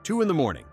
2 in the morning.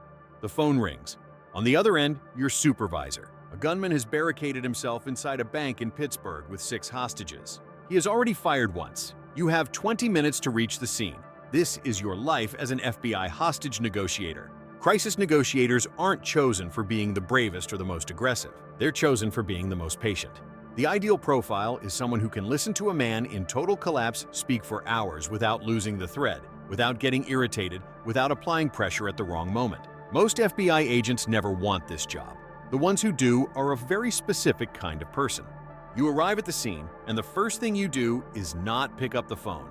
The phone rings. On the other end, your supervisor. A gunman has barricaded himself inside a bank in Pittsburgh with 6 hostages. He has already fired once. You have 20 minutes to reach the scene. This is your life as an FBI hostage negotiator. Crisis negotiators aren't chosen for being the bravest or the most aggressive. They're chosen for being the most patient. The ideal profile is someone who can listen to a man in total collapse speak for hours without losing the thread, without getting irritated, without applying pressure at the wrong moment. Most FBI agents never want this job. The ones who do are a very specific kind of person. You arrive at the scene, and the first thing you do is not pick up the phone.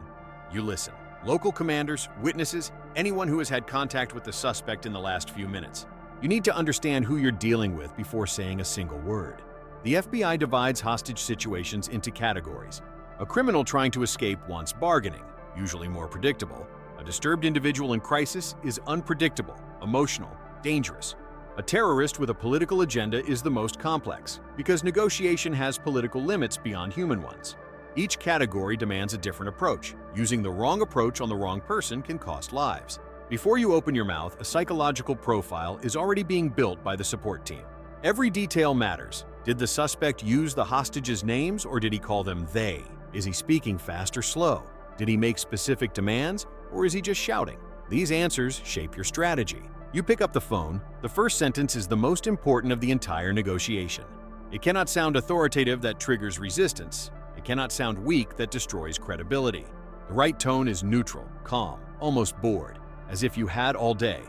You listen. Local commanders, witnesses, anyone who has had contact with the suspect in the last few minutes. You need to understand who you're dealing with before saying a single word. The FBI divides hostage situations into categories. A criminal trying to escape wants bargaining, usually more predictable. A disturbed individual in crisis is unpredictable, emotional, dangerous. A terrorist with a political agenda is the most complex, because negotiation has political limits beyond human ones. Each category demands a different approach. Using the wrong approach on the wrong person can cost lives. Before you open your mouth, a psychological profile is already being built by the support team. Every detail matters. Did the suspect use the hostages' names, or did he call them they? Is he speaking fast or slow? Did he make specific demands, or is he just shouting? These answers shape your strategy. You pick up the phone. The first sentence is the most important of the entire negotiation. It cannot sound authoritative that triggers resistance. It cannot sound weak that destroys credibility. The right tone is neutral, calm, almost bored, as if you had all day.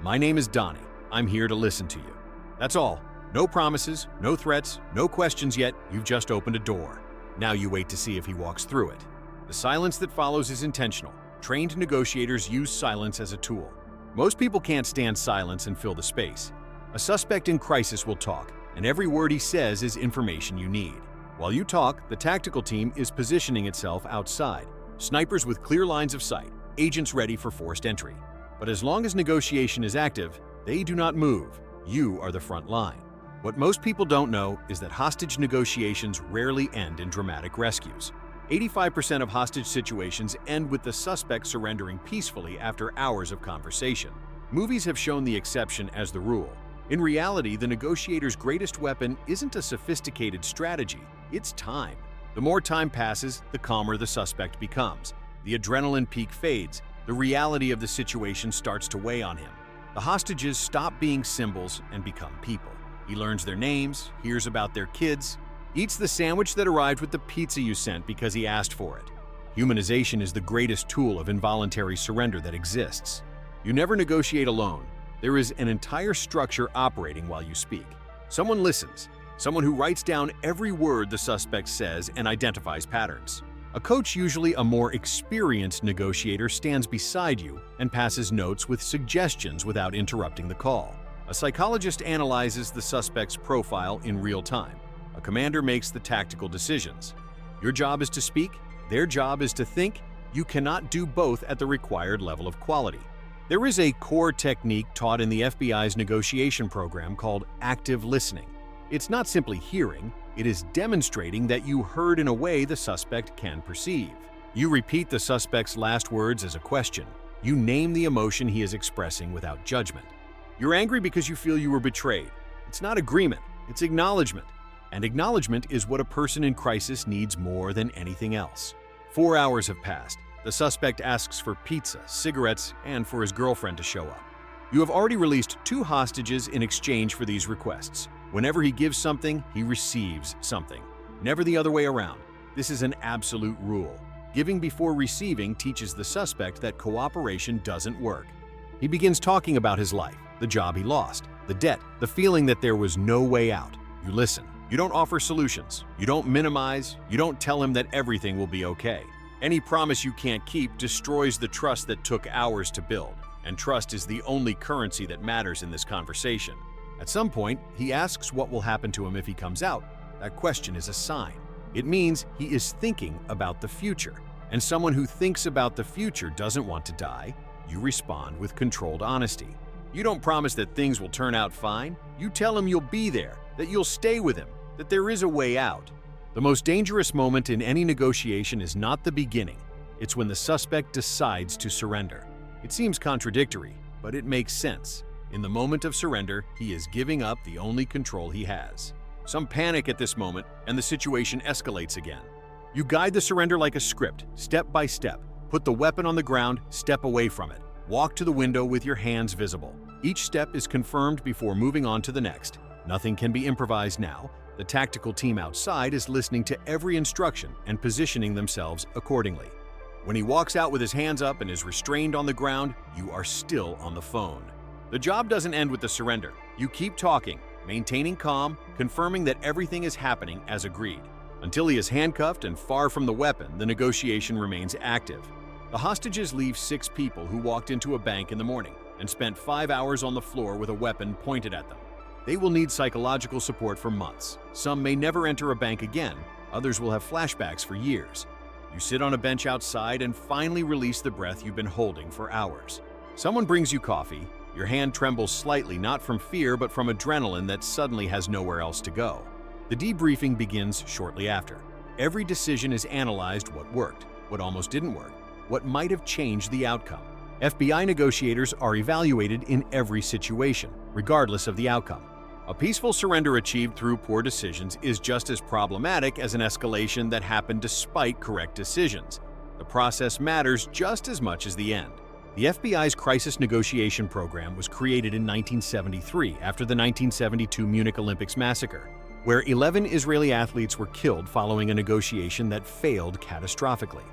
My name is Donnie. I'm here to listen to you. That's all. No promises, no threats, no questions yet. You've just opened a door. Now you wait to see if he walks through it. The silence that follows is intentional. Trained negotiators use silence as a tool. Most people can't stand silence and fill the space. A suspect in crisis will talk, and every word he says is information you need. While you talk, the tactical team is positioning itself outside. Snipers with clear lines of sight, agents ready for forced entry. But as long as negotiation is active, they do not move. You are the front line. What most people don't know is that hostage negotiations rarely end in dramatic rescues. 85% of hostage situations end with the suspect surrendering peacefully after hours of conversation. Movies have shown the exception as the rule. In reality, the negotiator's greatest weapon isn't a sophisticated strategy, it's time. The more time passes, the calmer the suspect becomes. The adrenaline peak fades. The reality of the situation starts to weigh on him. The hostages stop being symbols and become people. He learns their names, hears about their kids, eats the sandwich that arrived with the pizza you sent because he asked for it. Humanization is the greatest tool of involuntary surrender that exists. You never negotiate alone. There is an entire structure operating while you speak. Someone listens, someone who writes down every word the suspect says and identifies patterns. A coach, usually a more experienced negotiator, stands beside you and passes notes with suggestions without interrupting the call. A psychologist analyzes the suspect's profile in real time. A commander makes the tactical decisions. Your job is to speak, their job is to think. You cannot do both at the required level of quality. There is a core technique taught in the FBI's negotiation program called active listening. It's not simply hearing, it is demonstrating that you heard in a way the suspect can perceive. You repeat the suspect's last words as a question. You name the emotion he is expressing without judgment. You're angry because you feel you were betrayed. It's not agreement, it's acknowledgement. And acknowledgement is what a person in crisis needs more than anything else. 4 hours have passed. The suspect asks for pizza, cigarettes, and for his girlfriend to show up. You have already released 2 hostages in exchange for these requests. Whenever he gives something, he receives something. Never the other way around. This is an absolute rule. Giving before receiving teaches the suspect that cooperation doesn't work. He begins talking about his life, the job he lost, the debt, the feeling that there was no way out. You listen. You don't offer solutions. You don't minimize. You don't tell him that everything will be okay. Any promise you can't keep destroys the trust that took hours to build. And trust is the only currency that matters in this conversation. At some point, he asks what will happen to him if he comes out. That question is a sign. It means he is thinking about the future. And someone who thinks about the future doesn't want to die. You respond with controlled honesty. You don't promise that things will turn out fine. You tell him you'll be there, that you'll stay with him, that there is a way out. The most dangerous moment in any negotiation is not the beginning. It's when the suspect decides to surrender. It seems contradictory. but it makes sense. In the moment of surrender, he is giving up the only control he has. Some panic at this moment, and the situation escalates again. You guide the surrender like a script, step by step. Put the weapon on the ground, step away from it. Walk to the window with your hands visible. Each step is confirmed before moving on to the next. Nothing can be improvised now. The tactical team outside is listening to every instruction and positioning themselves accordingly. When he walks out with his hands up and is restrained on the ground, you are still on the phone. The job doesn't end with the surrender. You keep talking, maintaining calm, confirming that everything is happening as agreed. Until he is handcuffed and far from the weapon, the negotiation remains active. The hostages leave 6 people who walked into a bank in the morning and spent 5 hours on the floor with a weapon pointed at them. They will need psychological support for months. Some may never enter a bank again, others will have flashbacks for years. You sit on a bench outside and finally release the breath you've been holding for hours. Someone brings you coffee. Your hand trembles slightly, not from fear, but from adrenaline that suddenly has nowhere else to go. The debriefing begins shortly after. Every decision is analyzed: what worked, what almost didn't work, what might have changed the outcome. FBI negotiators are evaluated in every situation, regardless of the outcome. A peaceful surrender achieved through poor decisions is just as problematic as an escalation that happened despite correct decisions. The process matters just as much as the end. The FBI's crisis negotiation program was created in 1973 after the 1972 Munich Olympics massacre, where 11 Israeli athletes were killed following a negotiation that failed catastrophically.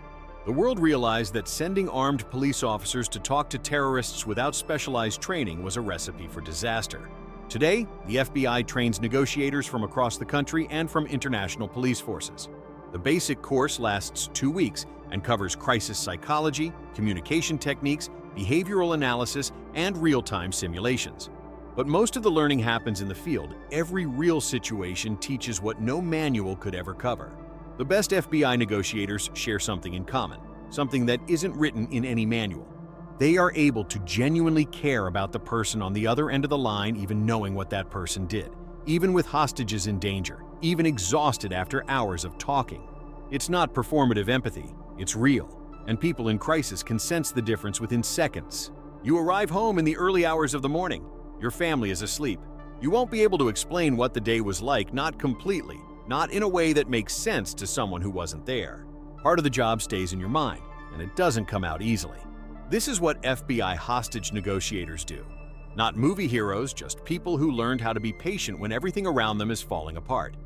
The world realized that sending armed police officers to talk to terrorists without specialized training was a recipe for disaster. Today, the FBI trains negotiators from across the country and from international police forces. The basic course lasts 2 weeks and covers crisis psychology, communication techniques, behavioral analysis, and real-time simulations. But most of the learning happens in the field. Every real situation teaches what no manual could ever cover. The best FBI negotiators share something in common, something that isn't written in any manual. They are able to genuinely care about the person on the other end of the line, even knowing what that person did, even with hostages in danger, even exhausted after hours of talking. It's not performative empathy, it's real, and people in crisis can sense the difference within seconds. You arrive home in the early hours of the morning. Your family is asleep. You won't be able to explain what the day was like, not completely, not in a way that makes sense to someone who wasn't there. Part of the job stays in your mind, and it doesn't come out easily. This is what FBI hostage negotiators do. Not movie heroes, just people who learned how to be patient when everything around them is falling apart.